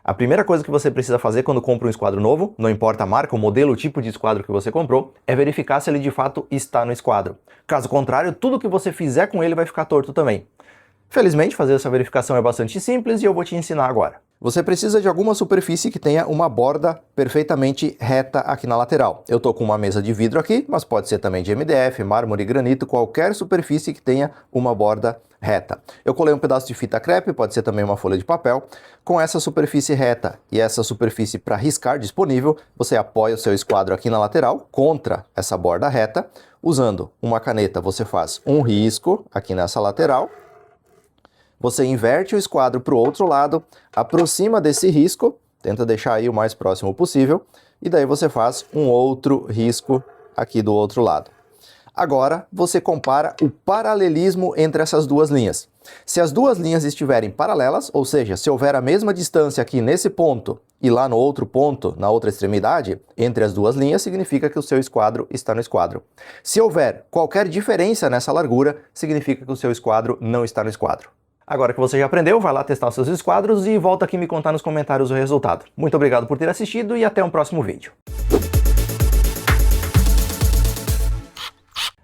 A primeira coisa que você precisa fazer quando compra um esquadro novo, não importa a marca, o modelo, o tipo de esquadro que você comprou, é verificar se ele de fato está no esquadro. Caso contrário, tudo que você fizer com ele vai ficar torto também. Felizmente, fazer essa verificação é bastante simples e eu vou te ensinar agora. Você precisa de alguma superfície que tenha uma borda perfeitamente reta aqui na lateral. Eu estou com uma mesa de vidro aqui, mas pode ser também de MDF, mármore, granito, qualquer superfície que tenha uma borda reta. Eu colei um pedaço de fita crepe, pode ser também uma folha de papel. Com essa superfície reta e essa superfície para riscar disponível, você apoia o seu esquadro aqui na lateral, contra essa borda reta. Usando uma caneta, você faz um risco aqui nessa lateral. Você inverte o esquadro para o outro lado, aproxima desse risco, tenta deixar aí o mais próximo possível, e daí você faz um outro risco aqui do outro lado. Agora, você compara o paralelismo entre essas duas linhas. Se as duas linhas estiverem paralelas, ou seja, se houver a mesma distância aqui nesse ponto e lá no outro ponto, na outra extremidade, entre as duas linhas, significa que o seu esquadro está no esquadro. Se houver qualquer diferença nessa largura, significa que o seu esquadro não está no esquadro. Agora que você já aprendeu, vai lá testar os seus esquadros e volta aqui me contar nos comentários o resultado. Muito obrigado por ter assistido e até um próximo vídeo.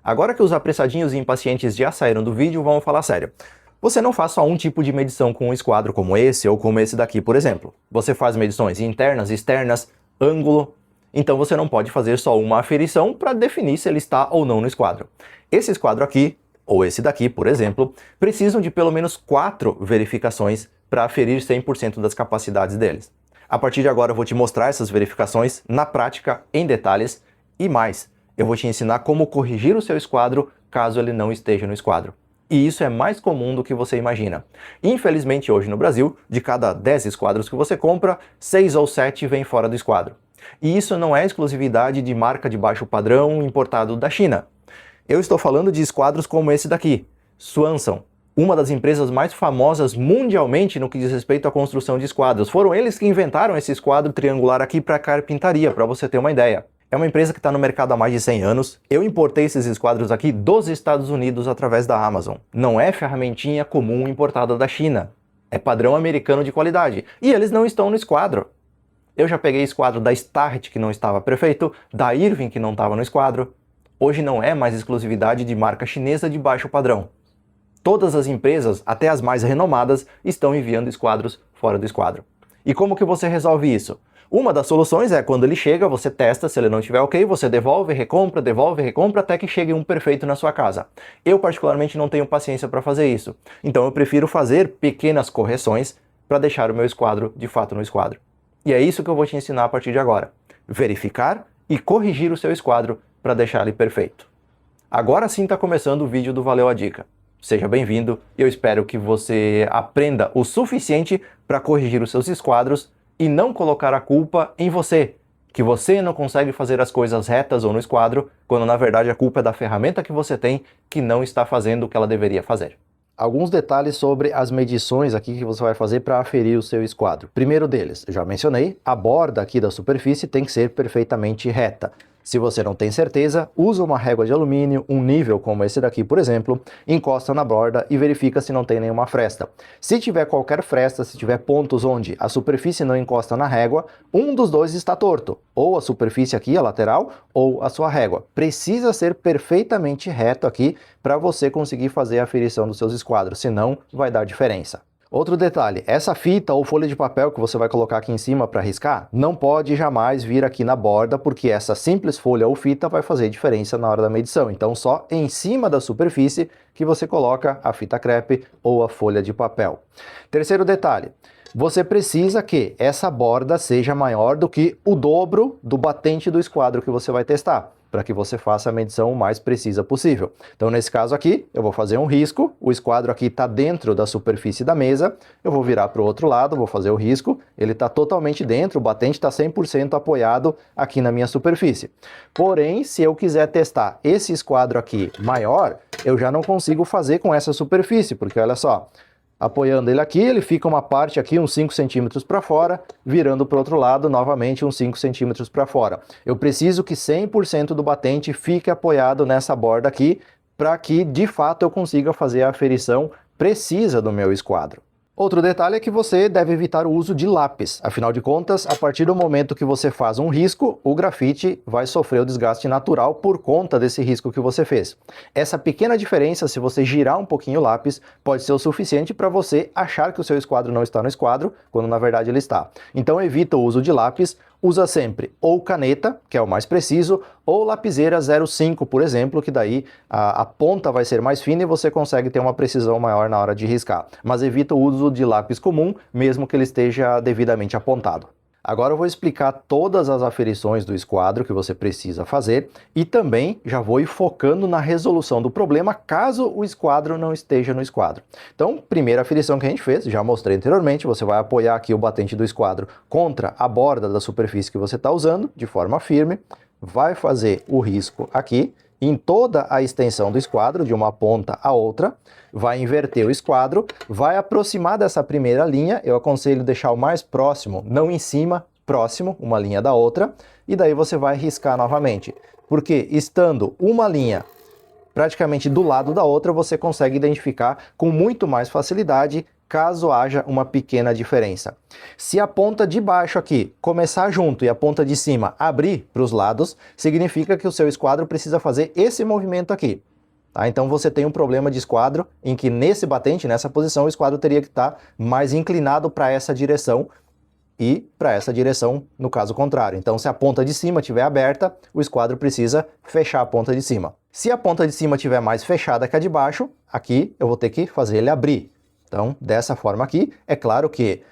Agora que os apressadinhos e impacientes já saíram do vídeo, vamos falar sério. Você não faz só um tipo de medição com um esquadro como esse ou como esse daqui, por exemplo. Você faz medições internas, externas, ângulo. Então você não pode fazer só uma aferição para definir se ele está ou não no esquadro. Esse esquadro aqui, ou esse daqui, por exemplo, precisam de pelo menos 4 verificações para aferir 100% das capacidades deles. A partir de agora eu vou te mostrar essas verificações na prática, em detalhes, e mais, eu vou te ensinar como corrigir o seu esquadro caso ele não esteja no esquadro. E isso é mais comum do que você imagina. Infelizmente hoje no Brasil, de cada 10 esquadros que você compra, 6 ou 7 vêm fora do esquadro. E isso não é exclusividade de marca de baixo padrão importado da China. Eu estou falando de esquadros como esse daqui, Swanson, uma das empresas mais famosas mundialmente no que diz respeito à construção de esquadros. Foram eles que inventaram esse esquadro triangular aqui para carpintaria, para você ter uma ideia. É uma empresa que está no mercado há mais de 100 anos. Eu importei esses esquadros aqui dos Estados Unidos através da Amazon. Não é ferramentinha comum importada da China. É padrão americano de qualidade. E eles não estão no esquadro. Eu já peguei esquadro da Starrett que não estava perfeito, da Irving que não estava no esquadro. Hoje não é mais exclusividade de marca chinesa de baixo padrão. Todas as empresas, até as mais renomadas, estão enviando esquadros fora do esquadro. E como que você resolve isso? Uma das soluções é quando ele chega, você testa, se ele não estiver ok, você devolve, recompra, até que chegue um perfeito na sua casa. Eu particularmente não tenho paciência para fazer isso. Então eu prefiro fazer pequenas correções para deixar o meu esquadro de fato no esquadro. E é isso que eu vou te ensinar a partir de agora. Verificar e corrigir o seu esquadro para deixar ele perfeito. Agora sim está começando o vídeo do Valeu a Dica. Seja bem-vindo, eu espero que você aprenda o suficiente para corrigir os seus esquadros e não colocar a culpa em você, que você não consegue fazer as coisas retas ou no esquadro, quando na verdade a culpa é da ferramenta que você tem que não está fazendo o que ela deveria fazer. Alguns detalhes sobre as medições aqui que você vai fazer para aferir o seu esquadro. Primeiro deles, já mencionei, a borda aqui da superfície tem que ser perfeitamente reta. Se você não tem certeza, usa uma régua de alumínio, um nível como esse daqui, por exemplo, encosta na borda e verifica se não tem nenhuma fresta. Se tiver qualquer fresta, se tiver pontos onde a superfície não encosta na régua, um dos dois está torto. Ou a superfície aqui, a lateral, ou a sua régua. Precisa ser perfeitamente reto aqui para você conseguir fazer a aferição dos seus esquadros, senão vai dar diferença. Outro detalhe, essa fita ou folha de papel que você vai colocar aqui em cima para riscar, não pode jamais vir aqui na borda, porque essa simples folha ou fita vai fazer diferença na hora da medição. Então só em cima da superfície que você coloca a fita crepe ou a folha de papel. Terceiro detalhe, você precisa que essa borda seja maior do que o dobro do batente do esquadro que você vai testar, para que você faça a medição o mais precisa possível. Então, nesse caso aqui, eu vou fazer um risco, o esquadro aqui está dentro da superfície da mesa, eu vou virar para o outro lado, vou fazer o risco, ele está totalmente dentro, o batente está 100% apoiado aqui na minha superfície. Porém, se eu quiser testar esse esquadro aqui maior, eu já não consigo fazer com essa superfície, porque olha só, apoiando ele aqui, ele fica uma parte aqui uns 5 centímetros para fora, virando para o outro lado novamente uns 5 centímetros para fora. Eu preciso que 100% do batente fique apoiado nessa borda aqui, para que de fato eu consiga fazer a aferição precisa do meu esquadro. Outro detalhe é que você deve evitar o uso de lápis. Afinal de contas, a partir do momento que você faz um risco, o grafite vai sofrer o desgaste natural por conta desse risco que você fez. Essa pequena diferença, se você girar um pouquinho o lápis, pode ser o suficiente para você achar que o seu esquadro não está no esquadro, quando na verdade ele está. Então evita o uso de lápis, usa sempre ou caneta, que é o mais preciso, ou lapiseira 0,5, por exemplo, que daí a ponta vai ser mais fina e você consegue ter uma precisão maior na hora de riscar. Mas evita o uso de lápis comum, mesmo que ele esteja devidamente apontado. Agora eu vou explicar todas as aferições do esquadro que você precisa fazer e também já vou ir focando na resolução do problema caso o esquadro não esteja no esquadro. Então, primeira aferição que a gente fez, já mostrei anteriormente, você vai apoiar aqui o batente do esquadro contra a borda da superfície que você está usando, de forma firme, vai fazer o risco aqui, em toda a extensão do esquadro, de uma ponta a outra, vai inverter o esquadro, vai aproximar dessa primeira linha, eu aconselho deixar o mais próximo, não em cima, próximo, uma linha da outra, e daí você vai riscar novamente. Porque estando uma linha praticamente do lado da outra, você consegue identificar com muito mais facilidade caso haja uma pequena diferença. Se a ponta de baixo aqui começar junto e a ponta de cima abrir para os lados, significa que o seu esquadro precisa fazer esse movimento aqui. Tá? Então você tem um problema de esquadro em que nesse batente, nessa posição, o esquadro teria que estar mais inclinado para essa direção e para essa direção no caso contrário. Então se a ponta de cima estiver aberta, o esquadro precisa fechar a ponta de cima. Se a ponta de cima estiver mais fechada que a de baixo, aqui eu vou ter que fazer ele abrir. Então, dessa forma aqui, é claro que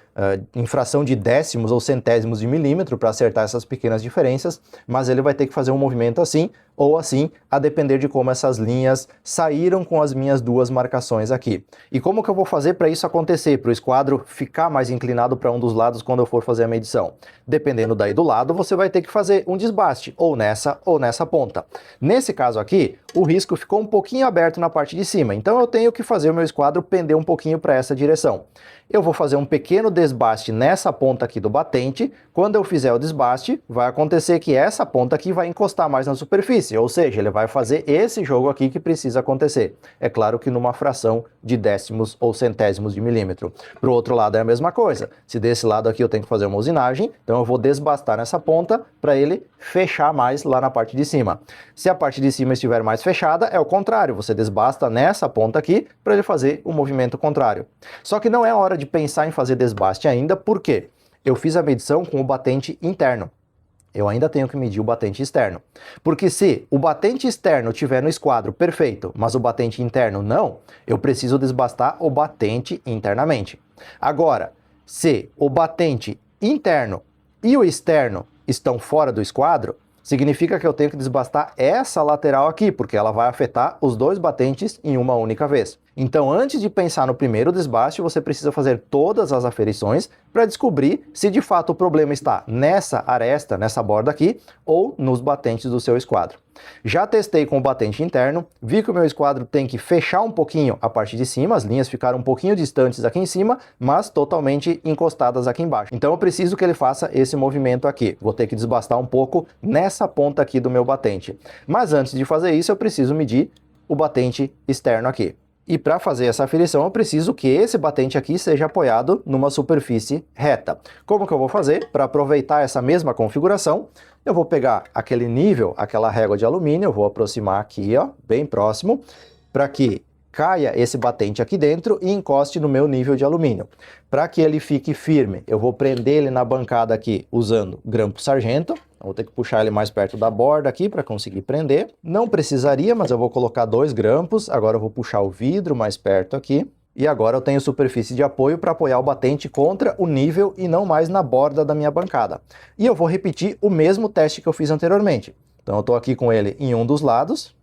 em fração de décimos ou centésimos de milímetro para acertar essas pequenas diferenças, mas ele vai ter que fazer um movimento assim ou assim, a depender de como essas linhas saíram com as minhas duas marcações aqui. E como que eu vou fazer para isso acontecer, para o esquadro ficar mais inclinado para um dos lados quando eu for fazer a medição? Dependendo daí do lado, você vai ter que fazer um desbaste, ou nessa ponta. Nesse caso aqui, o risco ficou um pouquinho aberto na parte de cima, então eu tenho que fazer o meu esquadro pender um pouquinho para essa direção. Eu vou fazer um pequeno desbaste nessa ponta aqui do batente. Quando eu fizer o desbaste, vai acontecer que essa ponta aqui vai encostar mais na superfície, ou seja, ele vai fazer esse jogo aqui que precisa acontecer. É claro que numa fração de décimos ou centésimos de milímetro. Para o outro lado é a mesma coisa. Se desse lado aqui eu tenho que fazer uma usinagem, então eu vou desbastar nessa ponta para ele fechar mais lá na parte de cima. Se a parte de cima estiver mais fechada, é o contrário. Você desbasta nessa ponta aqui para ele fazer o movimento contrário. Só que não é hora de pensar em fazer desbaste ainda, porque eu fiz a medição com o batente interno. Eu ainda tenho que medir o batente externo. Porque se o batente externo estiver no esquadro perfeito, mas o batente interno não, eu preciso desbastar o batente internamente. Agora, se o batente interno e o externo estão fora do esquadro, significa que eu tenho que desbastar essa lateral aqui, porque ela vai afetar os dois batentes em uma única vez. Então, antes de pensar no primeiro desbaste, você precisa fazer todas as aferições para descobrir se de fato o problema está nessa aresta, nessa borda aqui, ou nos batentes do seu esquadro. Já testei com o batente interno, vi que o meu esquadro tem que fechar um pouquinho a parte de cima, as linhas ficaram um pouquinho distantes aqui em cima, mas totalmente encostadas aqui embaixo. Então eu preciso que ele faça esse movimento aqui. Vou ter que desbastar um pouco nessa ponta aqui do meu batente. Mas antes de fazer isso, eu preciso medir o batente externo aqui. E para fazer essa aferição, eu preciso que esse batente aqui seja apoiado numa superfície reta. Como que eu vou fazer? Para aproveitar essa mesma configuração, eu vou pegar aquele nível, aquela régua de alumínio, eu vou aproximar aqui, ó, bem próximo, para que caia esse batente aqui dentro e encoste no meu nível de alumínio. Para que ele fique firme, eu vou prender ele na bancada aqui usando grampo sargento. Vou ter que puxar ele mais perto da borda aqui para conseguir prender. Não precisaria, mas eu vou colocar 2 grampos. Agora eu vou puxar o vidro mais perto aqui. E agora eu tenho superfície de apoio para apoiar o batente contra o nível e não mais na borda da minha bancada. E eu vou repetir o mesmo teste que eu fiz anteriormente. Então eu estou aqui com ele em um dos lados.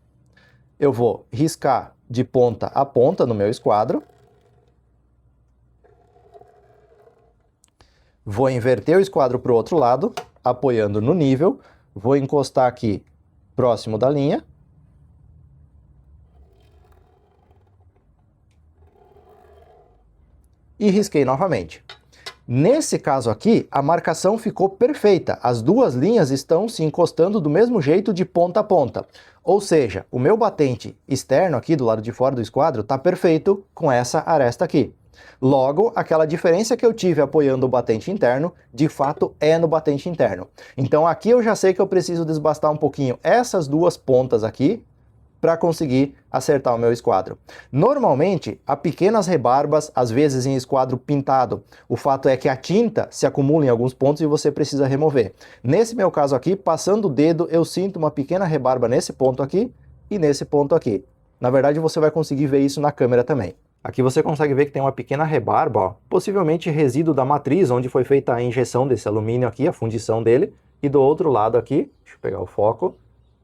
Eu vou riscar de ponta a ponta no meu esquadro. Vou inverter o esquadro para o outro lado, apoiando no nível. Vou encostar aqui próximo da linha. E risquei novamente. Nesse caso aqui, a marcação ficou perfeita. As duas linhas estão se encostando do mesmo jeito de ponta a ponta. Ou seja, o meu batente externo aqui do lado de fora do esquadro está perfeito com essa aresta aqui. Logo, aquela diferença que eu tive apoiando o batente interno, de fato é no batente interno. Então aqui eu já sei que eu preciso desbastar um pouquinho essas duas pontas aqui, para conseguir acertar o meu esquadro. Normalmente, há pequenas rebarbas, às vezes em esquadro pintado. O fato é que a tinta se acumula em alguns pontos e você precisa remover. Nesse meu caso aqui, passando o dedo, eu sinto uma pequena rebarba nesse ponto aqui e nesse ponto aqui. Na verdade, você vai conseguir ver isso na câmera também. Aqui você consegue ver que tem uma pequena rebarba, ó, possivelmente resíduo da matriz, onde foi feita a injeção desse alumínio aqui, a fundição dele. E do outro lado aqui, deixa eu pegar o foco,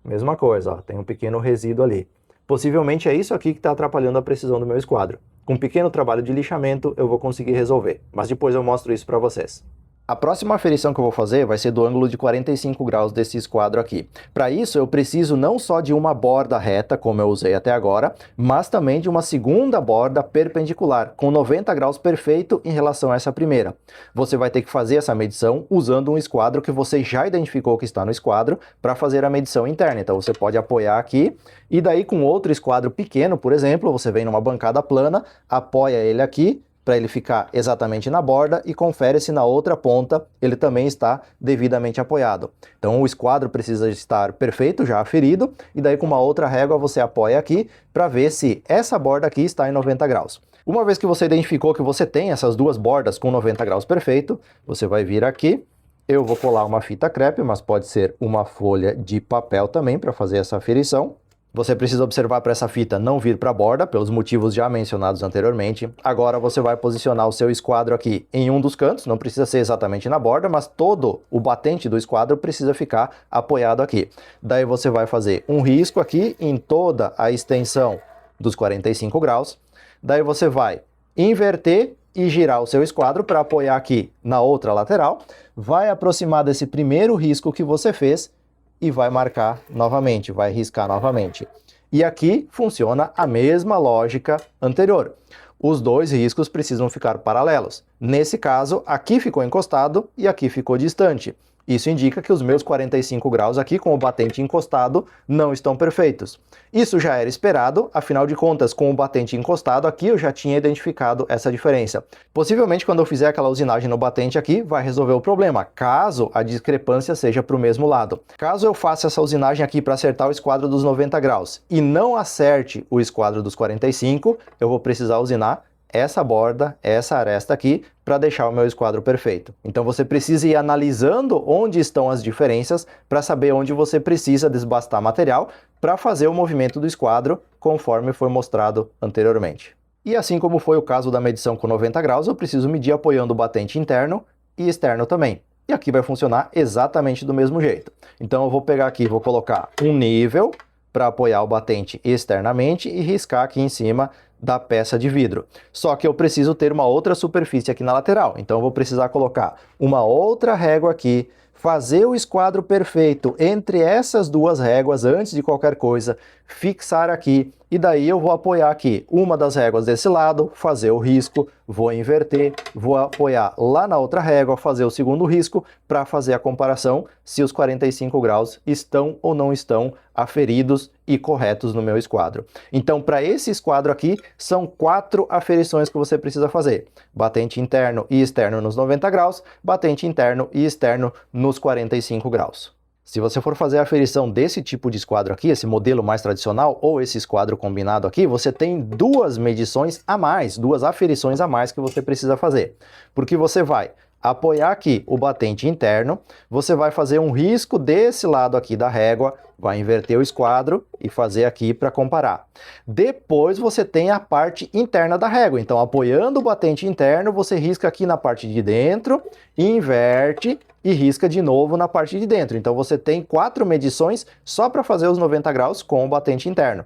mesma coisa, ó, tem um pequeno resíduo ali. Possivelmente é isso aqui que está atrapalhando a precisão do meu esquadro. Com um pequeno trabalho de lixamento eu vou conseguir resolver, mas depois eu mostro isso para vocês. A próxima aferição que eu vou fazer vai ser do ângulo de 45 graus desse esquadro aqui. Para isso eu preciso não só de uma borda reta, como eu usei até agora, mas também de uma segunda borda perpendicular, com 90 graus perfeito em relação a essa primeira. Você vai ter que fazer essa medição usando um esquadro que você já identificou que está no esquadro para fazer a medição interna. Então você pode apoiar aqui e daí com outro esquadro pequeno, por exemplo, você vem numa bancada plana, apoia ele aqui, para ele ficar exatamente na borda e confere se na outra ponta ele também está devidamente apoiado. Então o esquadro precisa estar perfeito, já aferido, e daí com uma outra régua você apoia aqui para ver se essa borda aqui está em 90 graus. Uma vez que você identificou que você tem essas duas bordas com 90 graus perfeito, você vai vir aqui. Eu vou colar uma fita crepe, mas pode ser uma folha de papel também para fazer essa aferição. Você precisa observar para essa fita não vir para a borda, pelos motivos já mencionados anteriormente. Agora você vai posicionar o seu esquadro aqui em um dos cantos, não precisa ser exatamente na borda, mas todo o batente do esquadro precisa ficar apoiado aqui. Daí você vai fazer um risco aqui em toda a extensão dos 45 graus. Daí você vai inverter e girar o seu esquadro para apoiar aqui na outra lateral. Vai aproximar desse primeiro risco que você fez e vai marcar novamente, vai riscar novamente. E aqui funciona a mesma lógica anterior. Os dois riscos precisam ficar paralelos. Nesse caso, aqui ficou encostado e aqui ficou distante. Isso indica que os meus 45 graus aqui com o batente encostado não estão perfeitos. Isso já era esperado, afinal de contas, com o batente encostado aqui eu já tinha identificado essa diferença. Possivelmente quando eu fizer aquela usinagem no batente aqui, vai resolver o problema, caso a discrepância seja para o mesmo lado. Caso eu faça essa usinagem aqui para acertar o esquadro dos 90 graus e não acerte o esquadro dos 45, eu vou precisar usinar essa borda, essa aresta aqui, para deixar o meu esquadro perfeito. Então você precisa ir analisando onde estão as diferenças para saber onde você precisa desbastar material para fazer o movimento do esquadro conforme foi mostrado anteriormente. E assim como foi o caso da medição com 90 graus, eu preciso medir apoiando o batente interno e externo também. E aqui vai funcionar exatamente do mesmo jeito. Então eu vou pegar aqui, vou colocar um nível para apoiar o batente externamente e riscar aqui em cima da peça de vidro. Só que eu preciso ter uma outra superfície aqui na lateral, então eu vou precisar colocar uma outra régua aqui, fazer o esquadro perfeito entre essas duas réguas antes de qualquer coisa, fixar aqui, e daí eu vou apoiar aqui uma das réguas desse lado, fazer o risco, vou inverter, vou apoiar lá na outra régua, fazer o segundo risco, para fazer a comparação se os 45 graus estão ou não estão aferidos e corretos no meu esquadro. Então, para esse esquadro aqui, são 4 aferições que você precisa fazer. Batente interno e externo nos 90 graus, batente interno e externo nos 45 graus. Se você for fazer a aferição desse tipo de esquadro aqui, esse modelo mais tradicional, ou esse esquadro combinado aqui, você tem 2 medições a mais, 2 aferições a mais que você precisa fazer. Porque você vai apoiar aqui o batente interno, você vai fazer um risco desse lado aqui da régua, vai inverter o esquadro e fazer aqui para comparar. Depois você tem a parte interna da régua, então apoiando o batente interno, você risca aqui na parte de dentro, inverte e risca de novo na parte de dentro. Então você tem 4 medições só para fazer os 90 graus com o batente interno.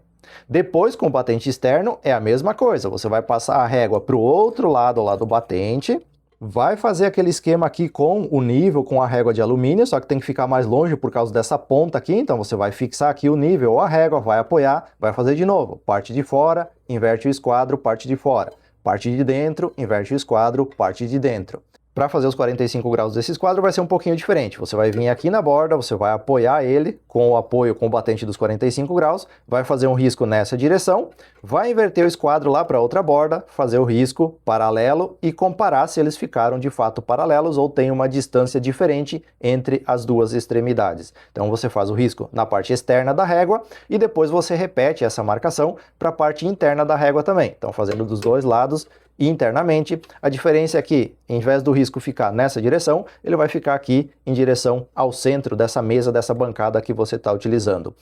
Depois, com o batente externo, é a mesma coisa, você vai passar a régua para o outro lado lá do batente, vai fazer aquele esquema aqui com o nível, com a régua de alumínio, só que tem que ficar mais longe por causa dessa ponta aqui, então você vai fixar aqui o nível ou a régua, vai apoiar, vai fazer de novo, parte de fora, inverte o esquadro, parte de fora, parte de dentro, inverte o esquadro, parte de dentro. Para fazer os 45 graus desse esquadro vai ser um pouquinho diferente. Você vai vir aqui na borda, você vai apoiar ele com o apoio com o batente dos 45 graus, vai fazer um risco nessa direção, vai inverter o esquadro lá para outra borda, fazer o risco paralelo e comparar se eles ficaram de fato paralelos ou tem uma distância diferente entre as duas extremidades. Então você faz o risco na parte externa da régua e depois você repete essa marcação para a parte interna da régua também. Então fazendo dos dois lados internamente. A diferença é que, em vez do risco ficar nessa direção, ele vai ficar aqui em direção ao centro dessa mesa, dessa bancada que você está utilizando.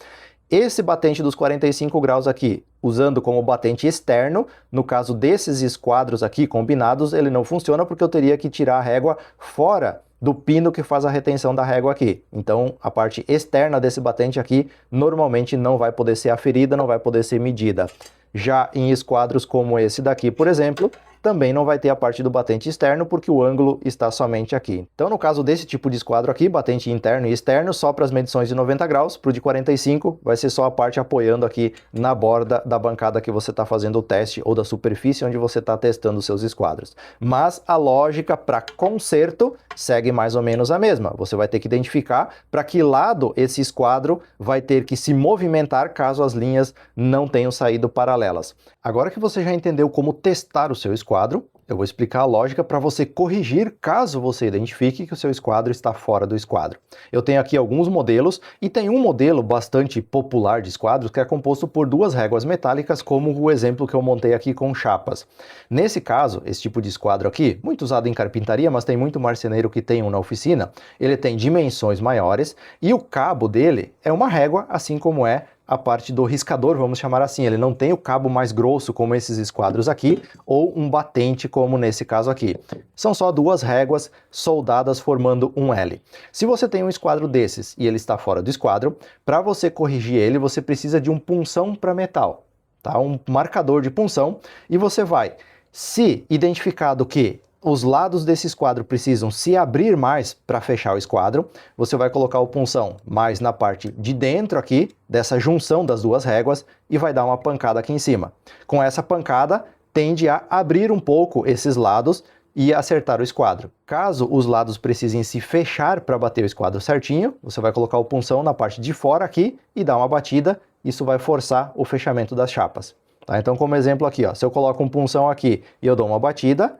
Esse batente dos 45 graus aqui, usando como batente externo, no caso desses esquadros aqui combinados, ele não funciona porque eu teria que tirar a régua fora do pino que faz a retenção da régua aqui. Então, a parte externa desse batente aqui, normalmente não vai poder ser aferida, não vai poder ser medida. Já em esquadros como esse daqui, por exemplo, também não vai ter a parte do batente externo, porque o ângulo está somente aqui. Então, no caso desse tipo de esquadro aqui, batente interno e externo, só para as medições de 90 graus, para o de 45, vai ser só a parte apoiando aqui na borda da bancada que você está fazendo o teste, ou da superfície onde você está testando os seus esquadros. Mas a lógica para conserto segue mais ou menos a mesma. Você vai ter que identificar para que lado esse esquadro vai ter que se movimentar caso as linhas não tenham saído paralelas. Agora que você já entendeu como testar o seu esquadro, eu vou explicar a lógica para você corrigir caso você identifique que o seu esquadro está fora do esquadro. Eu tenho aqui alguns modelos e tem um modelo bastante popular de esquadros que é composto por duas réguas metálicas, como o exemplo que eu montei aqui com chapas. Nesse caso, esse tipo de esquadro aqui, muito usado em carpintaria, mas tem muito marceneiro que tem um na oficina, ele tem dimensões maiores e o cabo dele é uma régua, assim como é a parte do riscador, vamos chamar assim. Ele não tem o cabo mais grosso como esses esquadros aqui, ou um batente como nesse caso aqui. São só duas réguas soldadas formando um L. Se você tem um esquadro desses e ele está fora do esquadro, para você corrigir ele, você precisa de um punção para metal, tá? Um marcador de punção, e você vai, se identificado que os lados desse esquadro precisam se abrir mais para fechar o esquadro, você vai colocar o punção mais na parte de dentro aqui, dessa junção das duas réguas, e vai dar uma pancada aqui em cima. Com essa pancada, tende a abrir um pouco esses lados e acertar o esquadro. Caso os lados precisem se fechar para bater o esquadro certinho, você vai colocar o punção na parte de fora aqui e dar uma batida, isso vai forçar o fechamento das chapas. Tá? Então, como exemplo aqui, ó, se eu coloco um punção aqui e eu dou uma batida,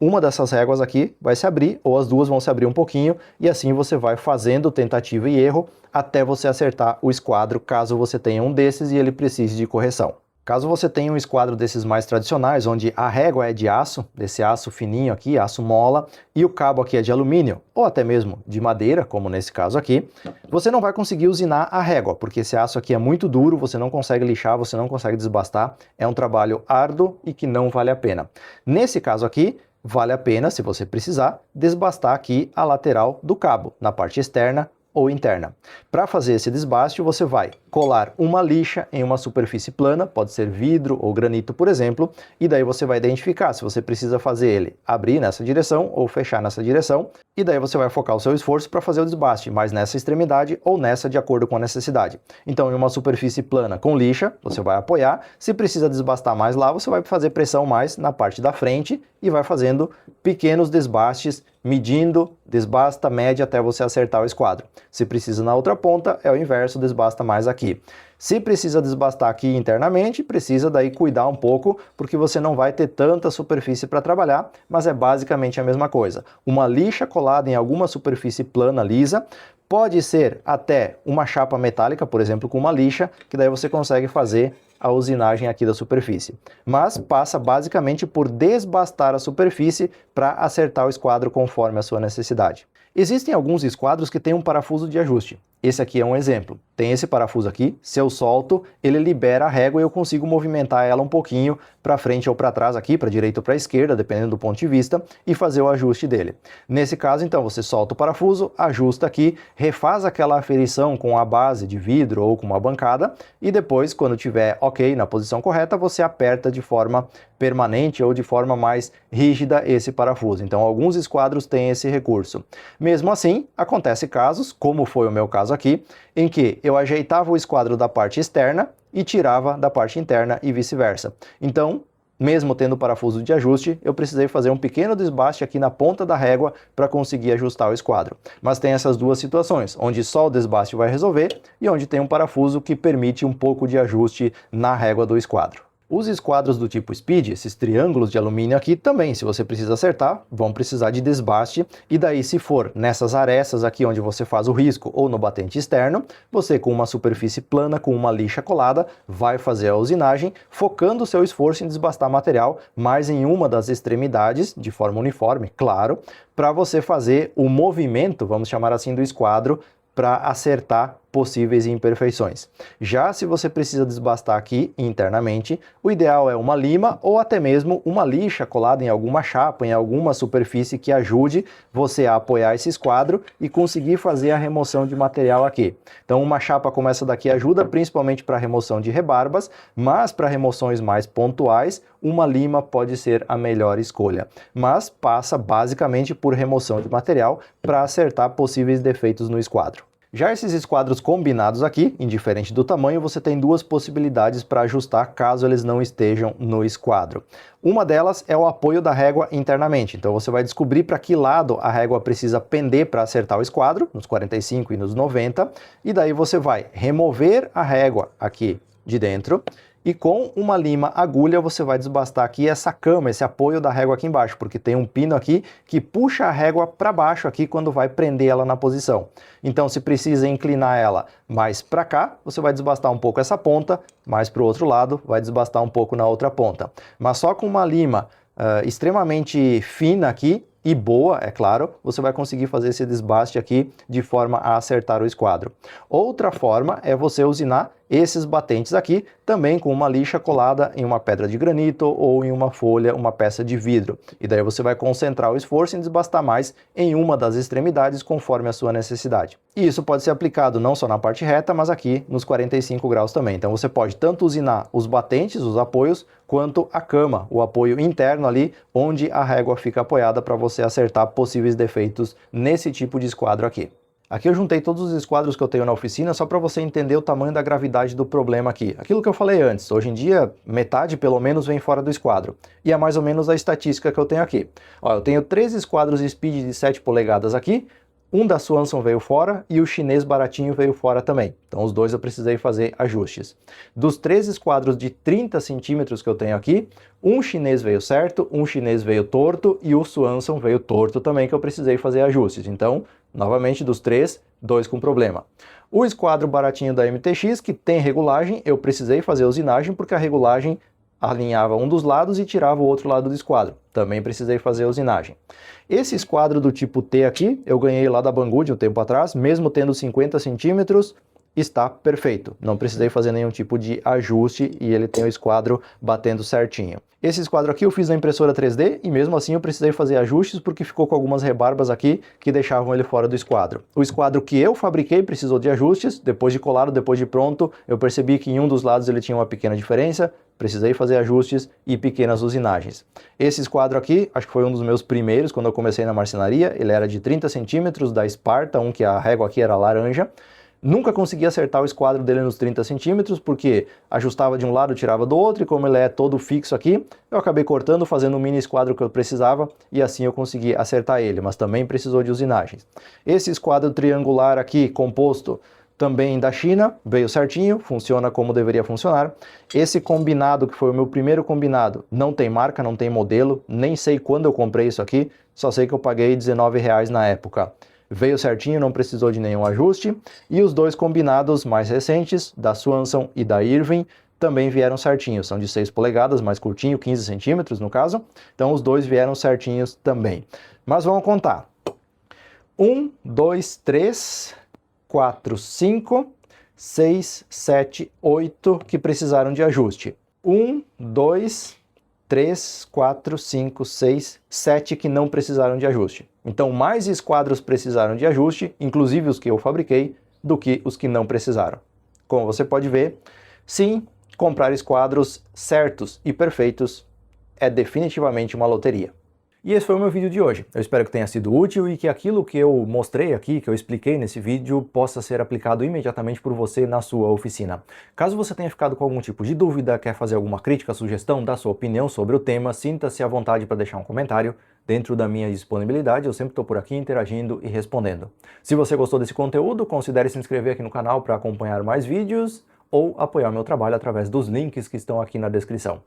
uma dessas réguas aqui vai se abrir, ou as duas vão se abrir um pouquinho, e assim você vai fazendo tentativa e erro até você acertar o esquadro, caso você tenha um desses e ele precise de correção. Caso você tenha um esquadro desses mais tradicionais, onde a régua é de aço, desse aço fininho aqui, aço mola, e o cabo aqui é de alumínio, ou até mesmo de madeira, como nesse caso aqui, você não vai conseguir usinar a régua, porque esse aço aqui é muito duro, você não consegue lixar, você não consegue desbastar, é um trabalho árduo e que não vale a pena. Nesse caso aqui, vale a pena, se você precisar, desbastar aqui a lateral do cabo, na parte externa ou interna. Para fazer esse desbaste, você vai colar uma lixa em uma superfície plana, pode ser vidro ou granito, por exemplo, e daí você vai identificar se você precisa fazer ele abrir nessa direção ou fechar nessa direção, e daí você vai focar o seu esforço para fazer o desbaste, mais nessa extremidade ou nessa de acordo com a necessidade. Então, em uma superfície plana com lixa, você vai apoiar, se precisa desbastar mais lá, você vai fazer pressão mais na parte da frente e vai fazendo pequenos desbastes, medindo, desbasta, mede até você acertar o esquadro. Se precisa na outra ponta, é o inverso, desbasta mais aqui. Se precisa desbastar aqui internamente, precisa daí cuidar um pouco, porque você não vai ter tanta superfície para trabalhar, mas é basicamente a mesma coisa. Uma lixa colada em alguma superfície plana, lisa, pode ser até uma chapa metálica, por exemplo, com uma lixa, que daí você consegue fazer a usinagem aqui da superfície. Mas passa basicamente por desbastar a superfície para acertar o esquadro conforme a sua necessidade. Existem alguns esquadros que têm um parafuso de ajuste. Esse aqui é um exemplo. Tem esse parafuso aqui, se eu solto, ele libera a régua e eu consigo movimentar ela um pouquinho para frente ou para trás aqui, para direita ou para esquerda, dependendo do ponto de vista, e fazer o ajuste dele. Nesse caso, então, você solta o parafuso, ajusta aqui, refaz aquela aferição com a base de vidro ou com uma bancada, e depois, quando tiver ok na posição correta, você aperta de forma permanente ou de forma mais rígida esse parafuso. Então, alguns esquadros têm esse recurso. Mesmo assim, acontece casos, como foi o meu caso aqui, em que eu ajeitava o esquadro da parte externa e tirava da parte interna e vice-versa. Então, mesmo tendo parafuso de ajuste, eu precisei fazer um pequeno desbaste aqui na ponta da régua para conseguir ajustar o esquadro. Mas tem essas duas situações, onde só o desbaste vai resolver e onde tem um parafuso que permite um pouco de ajuste na régua do esquadro. Os esquadros do tipo Speed, esses triângulos de alumínio aqui, também, se você precisa acertar, vão precisar de desbaste, e daí se for nessas arestas aqui onde você faz o risco ou no batente externo, você com uma superfície plana, com uma lixa colada, vai fazer a usinagem, focando o seu esforço em desbastar material, mais em uma das extremidades, de forma uniforme, claro, para você fazer o movimento, vamos chamar assim, do esquadro, para acertar possíveis imperfeições. Já se você precisa desbastar aqui internamente, o ideal é uma lima ou até mesmo uma lixa colada em alguma chapa, em alguma superfície que ajude você a apoiar esse esquadro e conseguir fazer a remoção de material aqui. Então uma chapa como essa daqui ajuda principalmente para remoção de rebarbas, mas para remoções mais pontuais, uma lima pode ser a melhor escolha. Mas passa basicamente por remoção de material para acertar possíveis defeitos no esquadro. Já esses esquadros combinados aqui, indiferente do tamanho, você tem duas possibilidades para ajustar caso eles não estejam no esquadro. Uma delas é o apoio da régua internamente, então você vai descobrir para que lado a régua precisa pender para acertar o esquadro, nos 45 e nos 90, e daí você vai remover a régua aqui de dentro, e com uma lima agulha você vai desbastar aqui essa cama, esse apoio da régua aqui embaixo, porque tem um pino aqui que puxa a régua para baixo aqui quando vai prender ela na posição. Então se precisa inclinar ela mais para cá, você vai desbastar um pouco essa ponta, mais para o outro lado, vai desbastar um pouco na outra ponta. Mas só com uma lima extremamente fina aqui, e boa, é claro, você vai conseguir fazer esse desbaste aqui de forma a acertar o esquadro. Outra forma é você usinar esses batentes aqui, também com uma lixa colada em uma pedra de granito ou em uma folha, uma peça de vidro. E daí você vai concentrar o esforço em desbastar mais em uma das extremidades conforme a sua necessidade. E isso pode ser aplicado não só na parte reta, mas aqui nos 45 graus também. Então você pode tanto usinar os batentes, os apoios, quanto a cama, o apoio interno ali, onde a régua fica apoiada para você acertar possíveis defeitos nesse tipo de esquadro aqui. Aqui eu juntei todos os esquadros que eu tenho na oficina só para você entender o tamanho da gravidade do problema aqui. Aquilo que eu falei antes, hoje em dia metade pelo menos vem fora do esquadro. E é mais ou menos a estatística que eu tenho aqui. Ó, eu tenho 3 esquadros Speed de 7 polegadas aqui, um da Swanson veio fora e o chinês baratinho veio fora também. Então os dois eu precisei fazer ajustes. Dos 3 esquadros de 30 centímetros que eu tenho aqui, um chinês veio certo, um chinês veio torto e o Swanson veio torto também, que eu precisei fazer ajustes. Então, novamente, dos 3, 2 com problema. O esquadro baratinho da MTX, que tem regulagem, eu precisei fazer usinagem porque a regulagem alinhava um dos lados e tirava o outro lado do esquadro. Também precisei fazer usinagem. Esse esquadro do tipo T aqui, eu ganhei lá da Banggood um tempo atrás, mesmo tendo 50 centímetros, está perfeito. Não precisei fazer nenhum tipo de ajuste e ele tem o esquadro batendo certinho. Esse esquadro aqui eu fiz na impressora 3D e mesmo assim eu precisei fazer ajustes porque ficou com algumas rebarbas aqui que deixavam ele fora do esquadro. O esquadro que eu fabriquei precisou de ajustes, depois de colado, depois de pronto, eu percebi que em um dos lados ele tinha uma pequena diferença, precisei fazer ajustes e pequenas usinagens. Esse esquadro aqui, acho que foi um dos meus primeiros quando eu comecei na marcenaria, ele era de 30 centímetros da Sparta, que a régua aqui era laranja. Nunca consegui acertar o esquadro dele nos 30 centímetros, porque ajustava de um lado, tirava do outro, e como ele é todo fixo aqui, eu acabei cortando, fazendo um mini esquadro que eu precisava, e assim eu consegui acertar ele, mas também precisou de usinagens. Esse esquadro triangular aqui, composto, também da China, veio certinho, funciona como deveria funcionar. Esse combinado, que foi o meu primeiro combinado, não tem marca, não tem modelo, nem sei quando eu comprei isso aqui, só sei que eu paguei R$19 na época. Veio certinho, não precisou de nenhum ajuste, e os dois combinados mais recentes, da Swanson e da Irving, também vieram certinhos, são de 6 polegadas, mais curtinho, 15 centímetros no caso, então os dois vieram certinhos também. Mas vamos contar. 1, 2, 3, 4, 5, 6, 7, 8 que precisaram de ajuste. 1, 2, 3, 4, 5, 6, 7 que não precisaram de ajuste. Então mais esquadros precisaram de ajuste, inclusive os que eu fabriquei, do que os que não precisaram. Como você pode ver, sim, comprar esquadros certos e perfeitos é definitivamente uma loteria. E esse foi o meu vídeo de hoje. Eu espero que tenha sido útil e que aquilo que eu mostrei aqui, que eu expliquei nesse vídeo, possa ser aplicado imediatamente por você na sua oficina. Caso você tenha ficado com algum tipo de dúvida, quer fazer alguma crítica, sugestão, dar sua opinião sobre o tema, sinta-se à vontade para deixar um comentário. Dentro da minha disponibilidade, eu sempre estou por aqui interagindo e respondendo. Se você gostou desse conteúdo, considere se inscrever aqui no canal para acompanhar mais vídeos ou apoiar meu trabalho através dos links que estão aqui na descrição.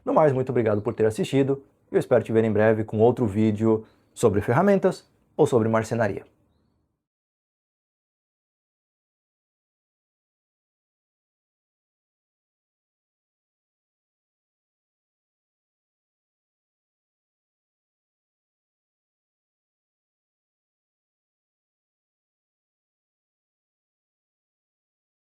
No mais, muito obrigado por ter assistido. Eu espero te ver em breve com outro vídeo sobre ferramentas ou sobre marcenaria.